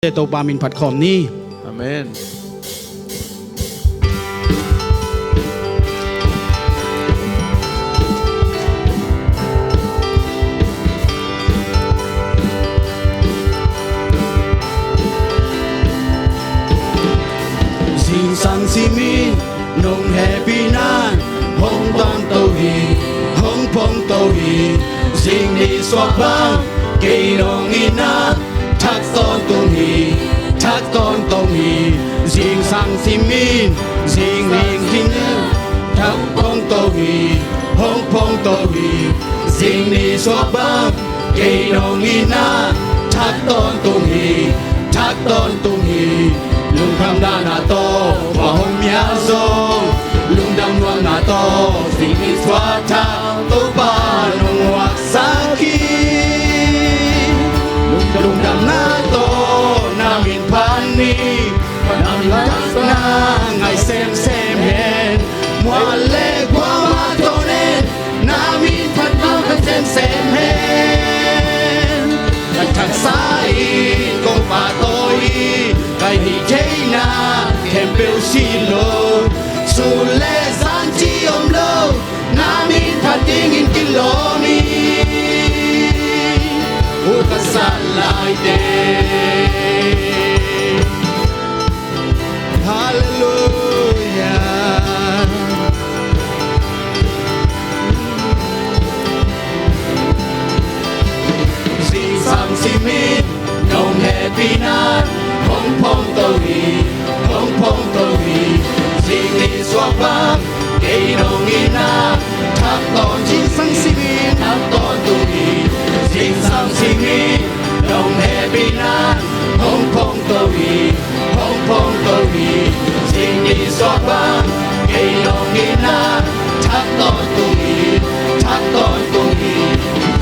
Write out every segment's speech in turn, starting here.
Ito pamin patkom ni. Amen. Xin sang si min nông happy nan hong bang tàu hi hong phong tàu hi xin đi xóa băng cây nông ina thác son tung hi thác con tông hi xin sang si min xin riêng hin thác phong tàu hi hong phong tàu hi xin đi xóa băng cây nông ina thác con tung hi thác con tung hi lung tham đa na to và hồng mía dông lung đam loang na to sinh đi xóa tha tô ba nông hoặc sa khi lung đam na to na min pan ni na min tak na ngày xem hen mua lệ qua ma to nên na min phát bao cái xem hen đặt thằng sai công pha tôi cái đi thế na thêm biểu xin lỗi dù lẽ gian chi om lâu na min phát tiếng in kinh lô mi u ta sa lại đê Hallelujah. Xin sang si min nông happy nan hong phong tàu hi xin đi xóa băng cây nông ina thác ton xin sang si min thác ton tu hi xin sang si min nông happy nan hong phong tàu hi xin đi xóa băng cây nông ina thác ton tu hi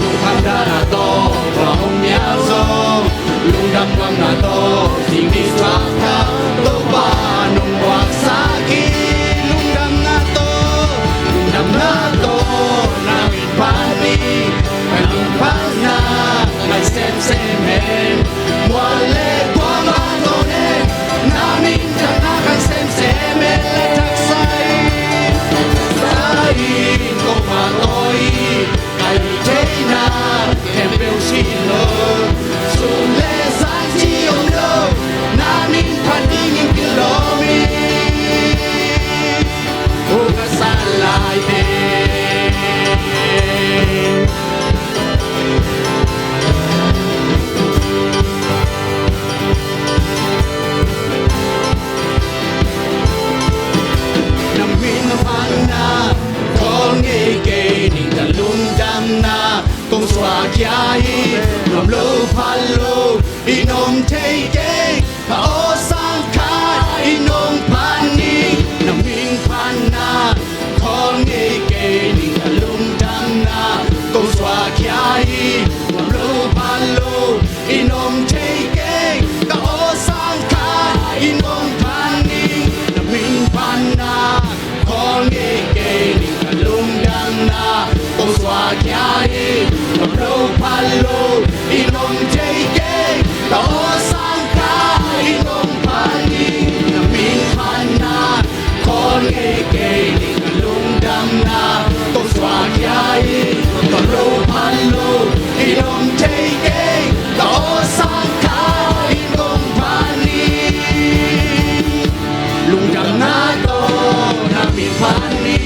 lung tham đa na to và hồng mía dông lung đam loang na to xin đi xóa tha tô ba nông hoặc sa khi lung đam na to na min pan ni kai min pan na ngày xem hen mua lệ qua ma to nên na min chẳng na kai xem hen lệ thắc sai công mà tôi cái thế na em biểu xin lỗi dù lẽ gian chi ông đâu na min phát đi những cái lỗ mi ô cả xa lại đê nằm min pan na con nghe kê ninh ta lung đam na công xóa kia nôm lô phan lô inom thấy kê ô sang khai inom pan ni nằm min pan na con nghe kê ninh ta lung đam na công xóa kia nôm lô phan lô inom thấy kê ô sang khai inom pan ni nằm min pan na con nghe kê ninh ta lung đam na công xóa kia nôm lô phan lô inom thấy kê ô sang khai inom pan ni nằm min pan na con nghe kê ninh ta lung đam na công xóa kia nôm lô phan lô inom thấy kê ô sang khai inom pan ni lung đam na to na min pan ni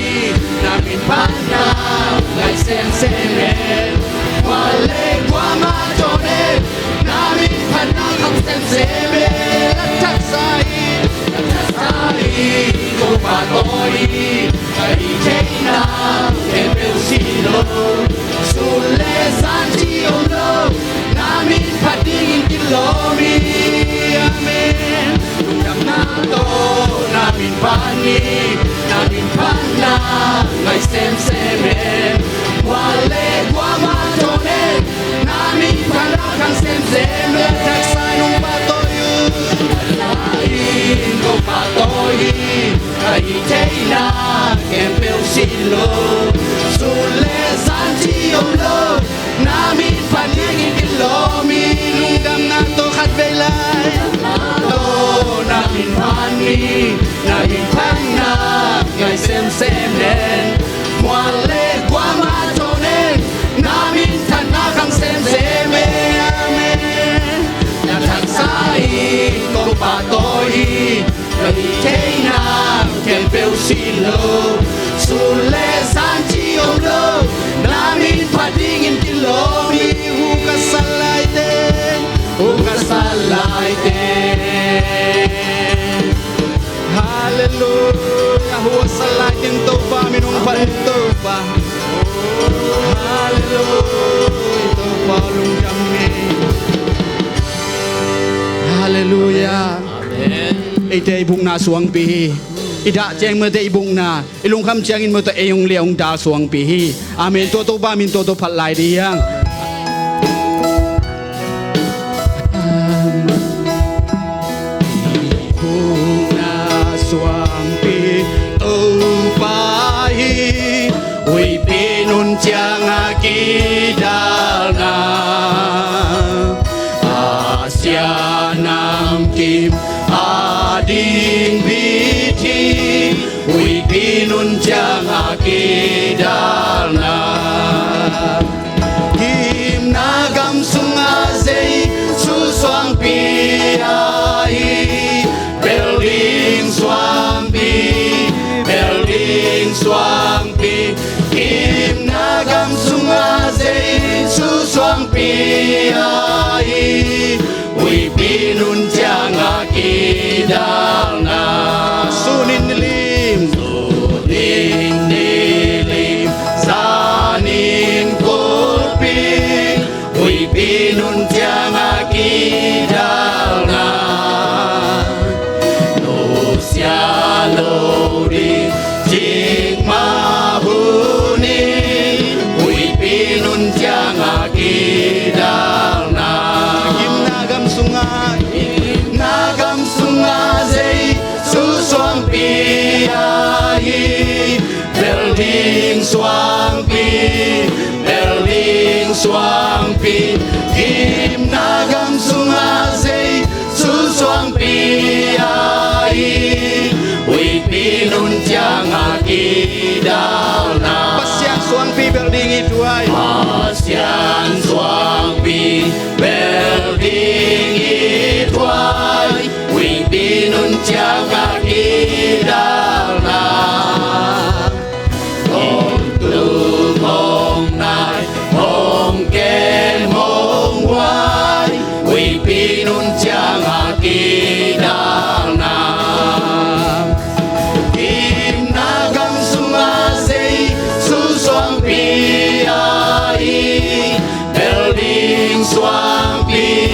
na min pan na ngày xem hen qua lệ qua ma cho nên na min pan na không xem hen thắc sai công pha tôi cái thế na em biểu xin lỗi dù lẽ gian chi ông đâu na min phát đi kinh lô mi amen lung đam na to na min pan ni na min pan na ngày xem hen qua lệ qua ma cho nên na min pan na không xem hen thắc sai nung ba tôi công pha tôi cái thế na em biểu xin lỗi dù lẽ gian chi ông đâu na min pan đi kinh lô mi lung đam na to khát về lại patoi Dari tena ken peu silo Sule sanchi omlo Namin padingin kilo Mi hukasalay ten Hukasalay ten Hallelujah Hukasalay ten toba Minong pantoba Hallelujah Toba lunggami Hallelujah Amen. Ite ibung na suang pihi Ida jeng mo te ibung na Ilung kam jengin mo te eyong leong da suang pihi Amen Toto ba min toto palay diyang Ibung na suang pihi Tupahi Uy pinun jang akidal na Asyanam kim ading biti Ui pinun jang akidal na Kim nagam sungazei suswang piyai Belding swampi Kim nagam sungazei suswang piyai Ui pinun jang akidal na Sunin nilim Sanin kulping Ui pinun jang akidal na Nusya lodi jing mahuni Ui pinun jang akidal na Nagam sungazei suswang piyai Belding swampi Kim nagam sungazei suswang piyai Ui pinun jang akidal na Pasyan swampi belding ituai Pasyan swampi belding ituai Ui pinun jang akidal na Hong tu hong nai hong ken hong wai Ui pinun jang akidal na Kim nagam sungazei suswang piyai Belding swampi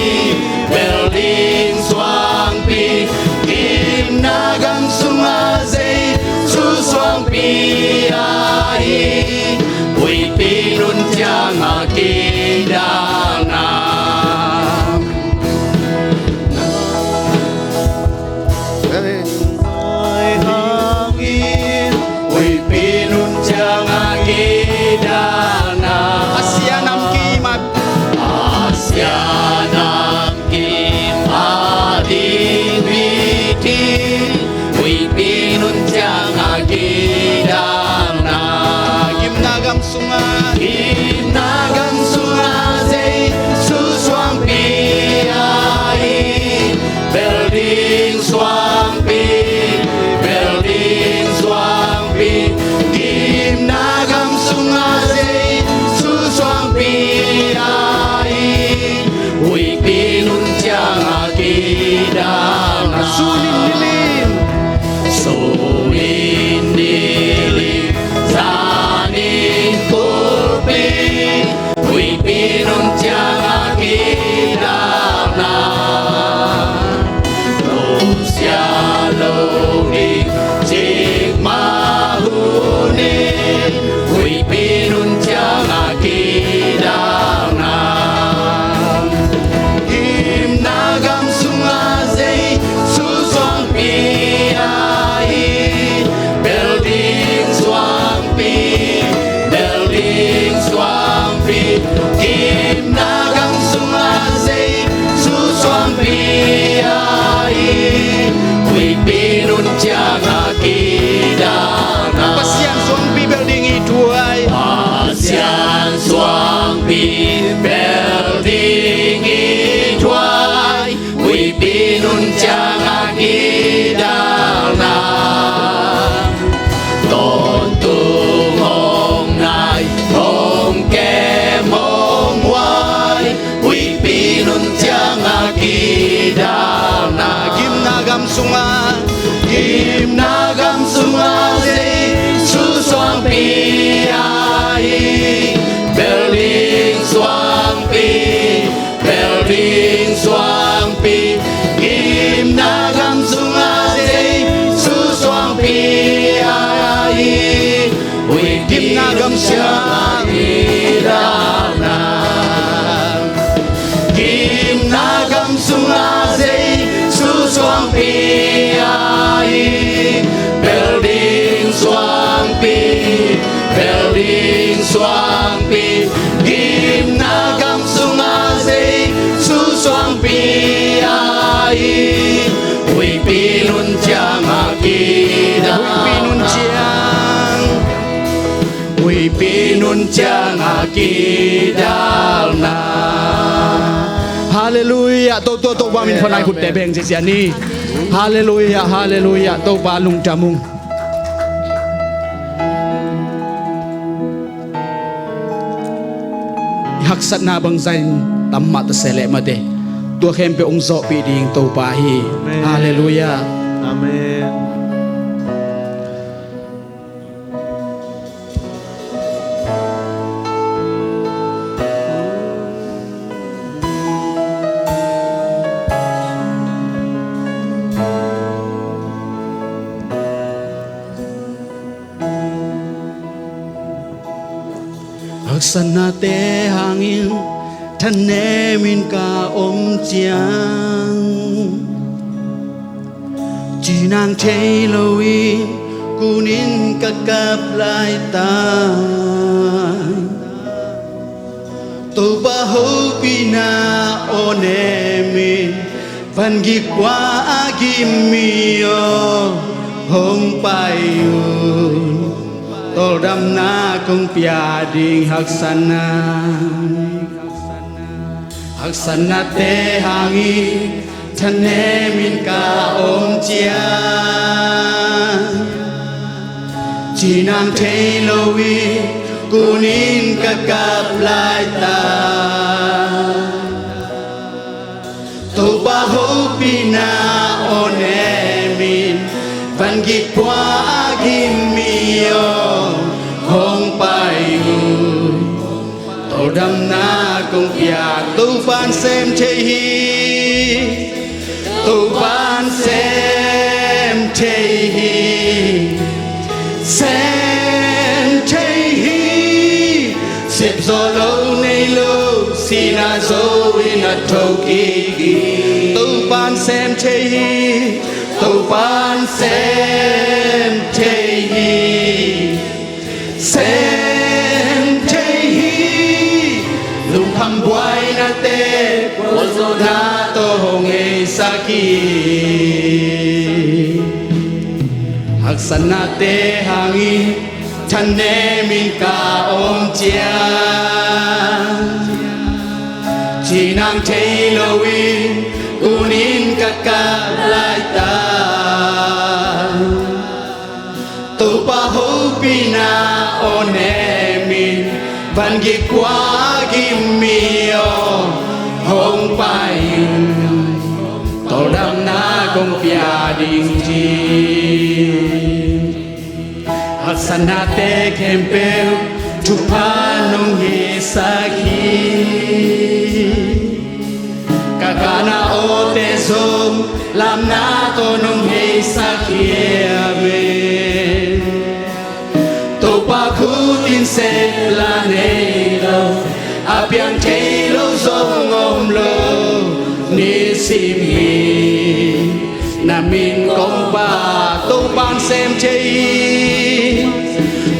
Kim nagam sungazei suswang piyai Ui pinun jang akidal na Ui pinun jang akidal na Asyanam kimat Asyanam kim ading biti Ui pinun jang akidal na Kim nagam sungazei suswang piyai Belding swampi Kim nagam sungazei suswang piyai Ui pinun jang akidal na Sunin nilim Sanin kulping Ui pinun jang akidal na Nusya lodi jing mahuni Ui pinun jang akidal na Kim nagam sungazei suswang piyai Belding swampi Kim nagam pinuncang akidalna tontung hong nai hong kem hong wai wi pinuncang akidalna gimnagam sunga zai susuang piai berling suang pi gimnagam sunga zai susuang piai wi gimnagam siang idana gimnagam sunga zai susuang piai berling suang pi gimnagam sunga zai susuang piai wi pinuncang akidalna Haleluya to ba min phonai khut te beng sia ni Haleluya to ba lung tamung haksat na bang zain tamma ta sele ma de tua khem pe ong zo pi ding to pa hi Haleluya Amen. Haksana te hangin thane min ka om chiang chỉ nàng thấy lối kunin ka kap lai ta to ba ho pina one min van gi kwa agimio hong pai tol dam na kong pia ding haksana te hangi thane min ka om chia chỉ nàng thấy lối kunin ka kap lai ta to ba ho pina one min van gi kwa agimio hong pai to dam na kong pia tu fan xem chei hi tu fan xem chei hi xem chei hi sip zo lo nei lo sina zo in a toki tu fan xem chei hi tu fan xem chei hi xem chei hi lung tham boy na te wazo na to honge saki haksana te hangi thane min ka om chia chỉ nàng thấy lối kunin ka ka lai ta tu pa ho pina one min van gi kwa gi mio hong pai to dam na kong pia ding ji hasana te kempel tu panong hi saki kakana o te som lam na to nong hi saki amen to pa khu tin se la nei lo apiang te lo song om lo ni sim hi na min kong ba to ban xem chei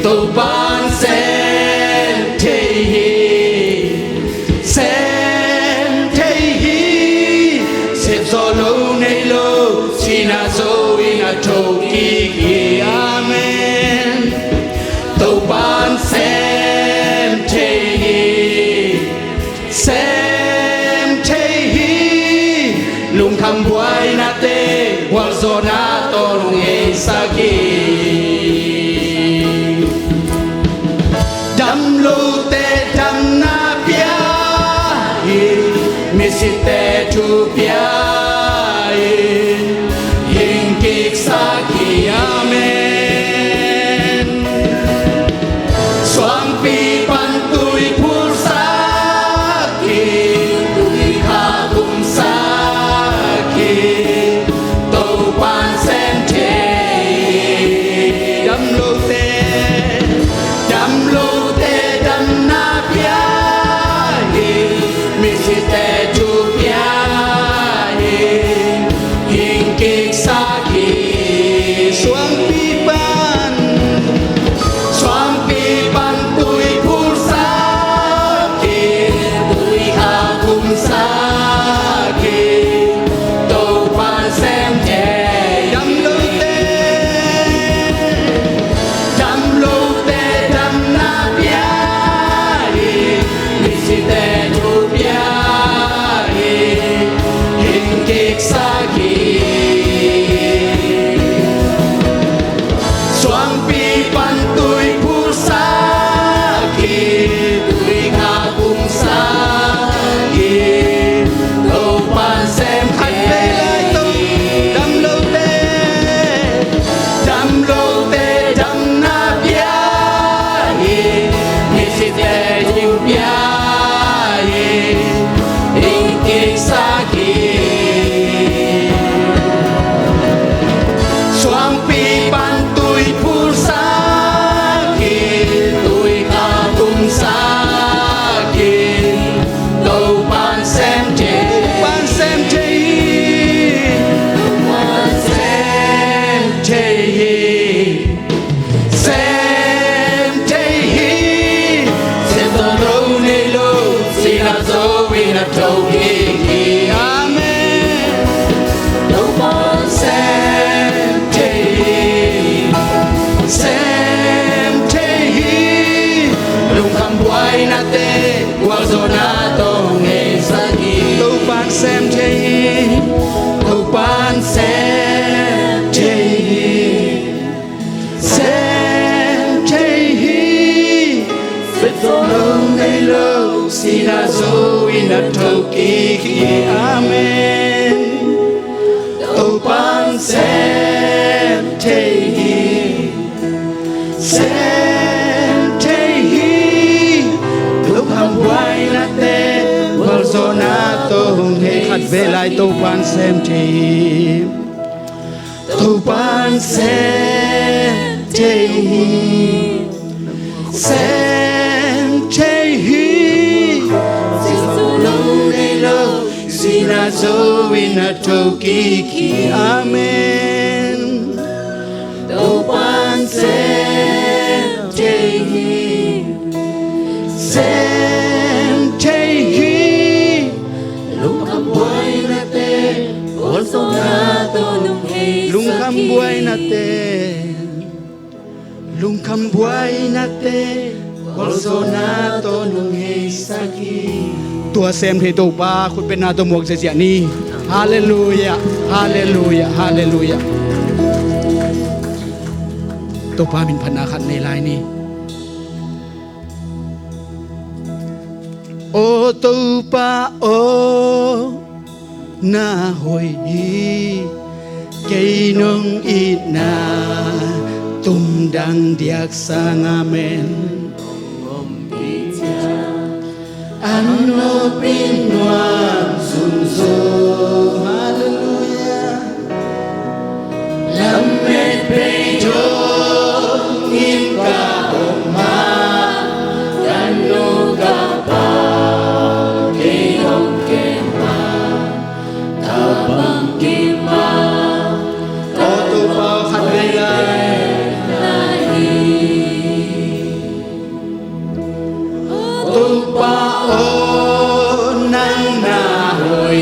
to ban xem chei xem chei xem zo lo nei lo sina zo in a toki amen to ban xem chei xem chei lung tham kambuay nate walzona tolong esaki dam lute dam na pia misite tu pia hingkik saki amen swampi pantui pulsaki tui kagum saki topan sente dam lute dam na pia misite tu pia hingkik saki swampi pan tui pulsaki tui kagum saki topan sente dam lute dam na pia misite tu pia hingkik saki swampi pantui pulsaki tui kagum saki topan sente dam lute dam na pia misite tu pia hingkik saki swampi pantui pulsaki tui kagum saki topan sente Amen. Topan semtehi lúc hambuay nate walzonato he khat velai topan semtehi Zowina tokiki amen topan semtehi lungkam buhay nate walzonato nung saki tua xem thì tu ba khut bên na tu muak se ni hallelujah hallelujah hallelujah tu pa min phana khat nei lai ni o tu pa o na hoi cây nong ít na tum dang diak sang amen ano pinwan sunso hallelujah lamet pejo ngim ka oma kanu kapa kehong kema tabang kema oto pa khatvelai tu pa o nang na hoi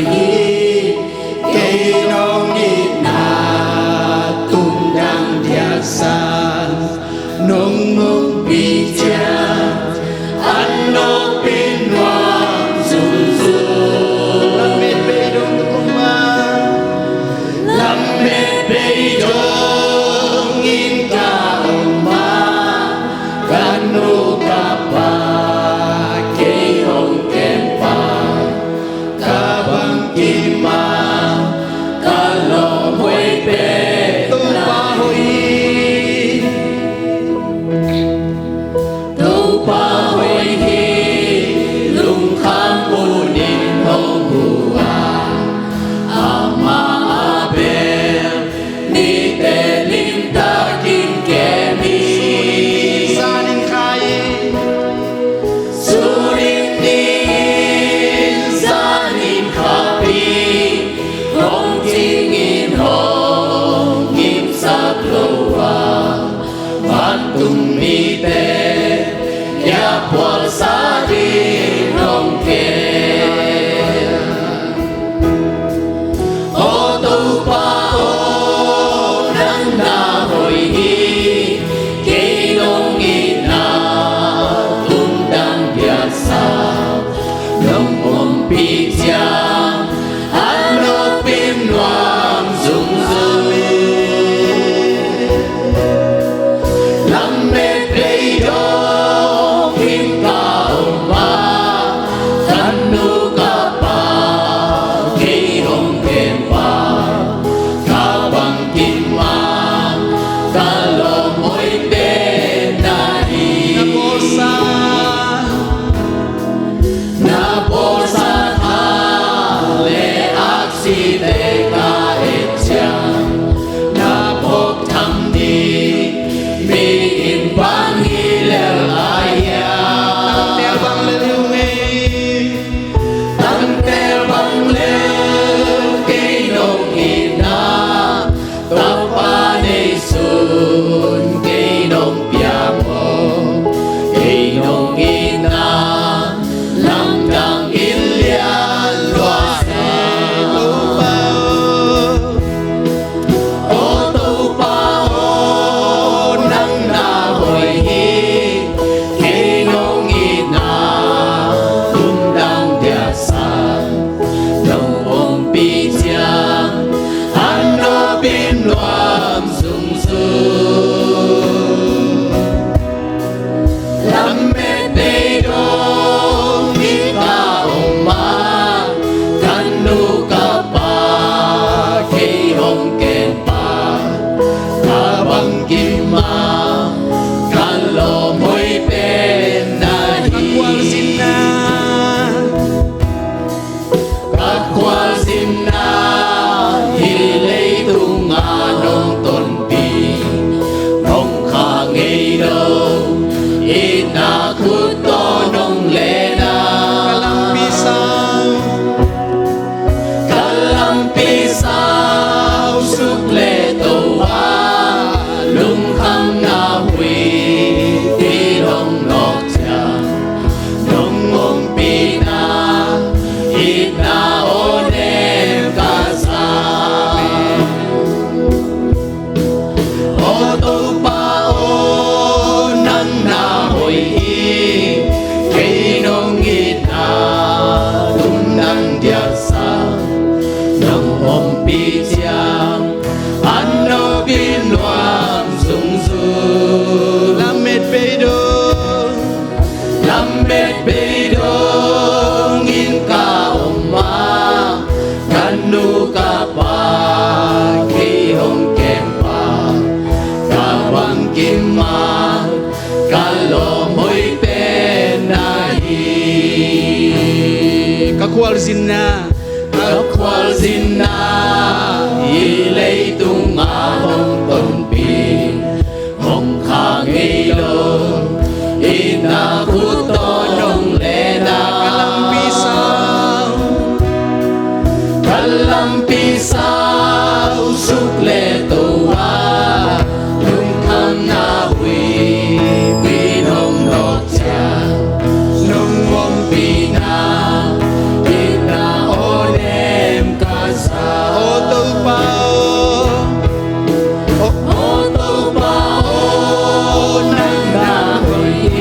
hong kem pa ka bang kim ma ka lo moi pen na hi kwal sin na hi lei tung anong ton pi hong kha ngei do ina khu to nong le na kalam pisau suk le to wa lung kham na hui ti long nok cha nong ngom pi na ina onem ka sa o to pa o nang na hoi kei nong ina tung nang dia sa nong om pi chiang ano bin loam sung su lamet pe do ngin ka oma kanu ka pa ki hong kem pa ka wang kim ma ka lo moi pe na hi ka kwal zina i lei tung a hong ton pi hong kha ngei lo ina khu to nong le na kalam pisau suk le to wa lung kham na hui pi nong nok cha nong om pi na ina onem ka sa o to pa o nang na hui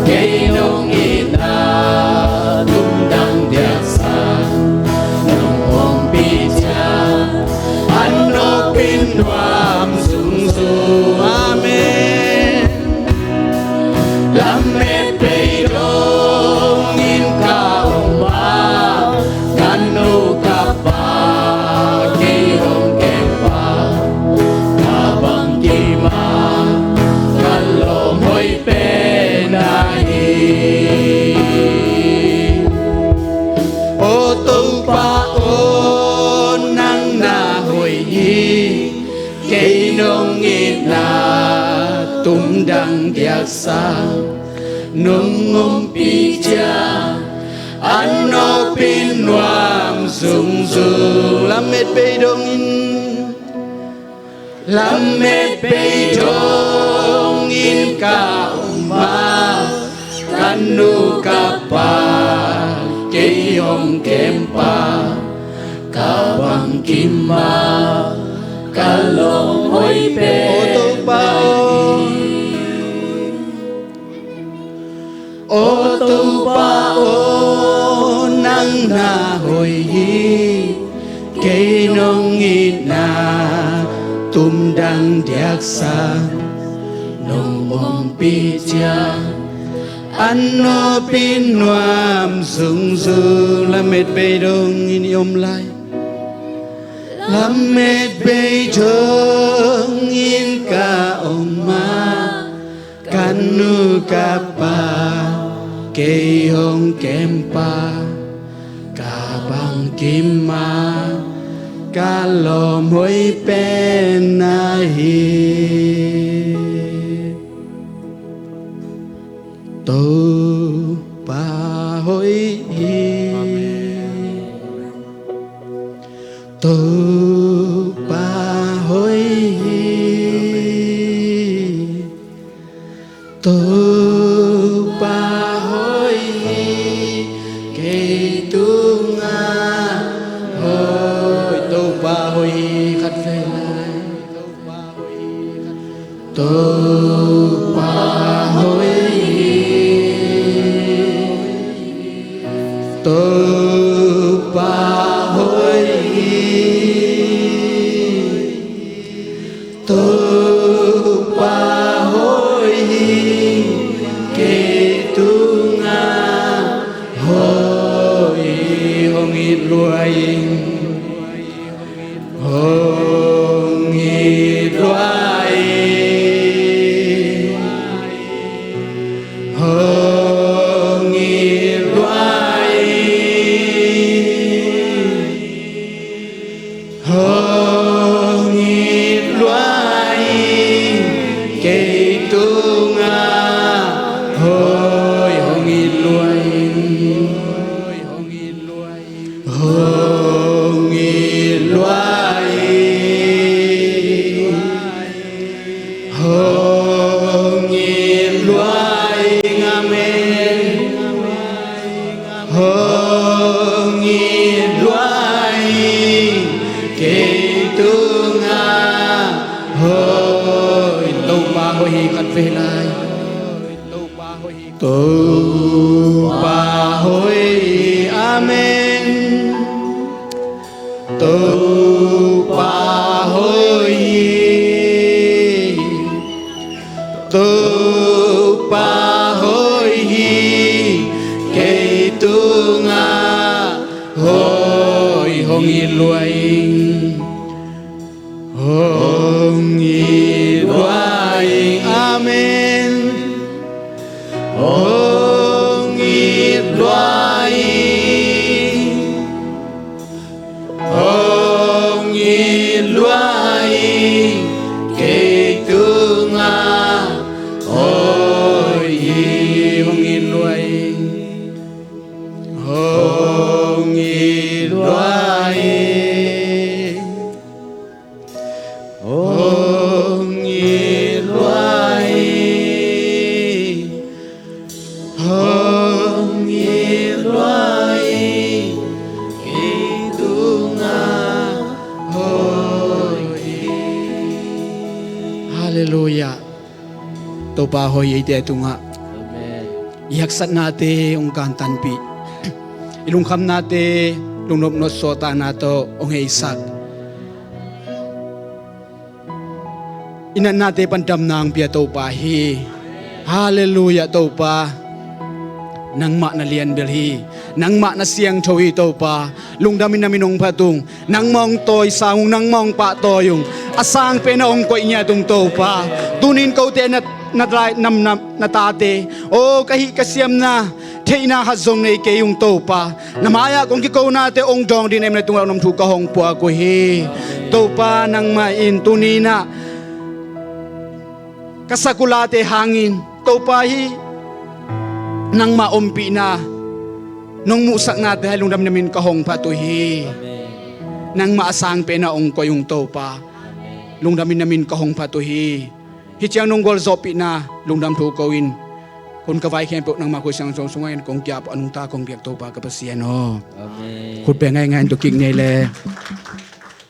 kei nong ina tung dang dia sa nong om pi cha ano pin wam sung su amen lamet pe dong in ka oma kanu ka pa ki hong kem pa ka bang ki ma ka lo moi pe na hi o tu pa o nang na hoi hi kei nong ina tum dang dia sa nung om pi cha ano pin wam sung su lamet pe dong in ka oma kanu ka pa kei hong kem pa ka bang kim ma ka lo moi pe o tu pa o nang na hoi hi kei nong ina tum dang diak sa nong om pi cha ano pin wam sung su lamet pe dong in om lai lamet pe dong in ka oma kanu ka pa kei hong kem pa ka bang kim ma ka lo moi pe na hi tô pa hoi hi tô pa hoi hi tô pa hoi hi kei tung a hoi tô pa hoi khát phê lai tô pa hoi tô pa hoi tô pa hoi kê tung a hoi hong ít luai hoi hong ít loài cây tu nga hoi hong ít loài hong ít loài hong ít loài hong ít loài amen hong ít loài cây tu nga hoi lâu ba hoi cắt về lại tu ba hoi amen tu ba hoi tu ba hoi cây tu nga hoi hong yên loài hong yên loài amen hong yên loài hong yên loài cây tu nga hoi hong yên loài hong yên loài hong yên loài hong yên loài cây tu nga hoi hallelujah to pa hoi ite tu nga ihaksat nate ong kantan pi ilungkam nate lungnop no sota nato ong Isaac inan nate pandam nang pia to pa hi hallelujah to pa nang ma na lian belhi nang ma na siang thawi to pa lungdamin na minong patung nang mong toy saung nang mong pa toyong asang pe na ong ko inya tung to pa tunin ko te na dry nam na tate o kahi kasiam na theina hazong nei ke yung to pa namaya kong kiko na te ong dong din em na tung nam thu ka hong po ko hi to pa nang ma in tunina kasakulate hangin to pa hi nang maumpi na nung musak natin halong dam namin kahong patuhi nang maasang penaong ko yung topa lungdamin namin kahong patuhi hityang nung gol zopi na lungdam tukawin kung kawai kempo nang makusang sungayin kung kya po anong takong biyak topa kapasiyan ho kut pe ngay ngayon tukik nile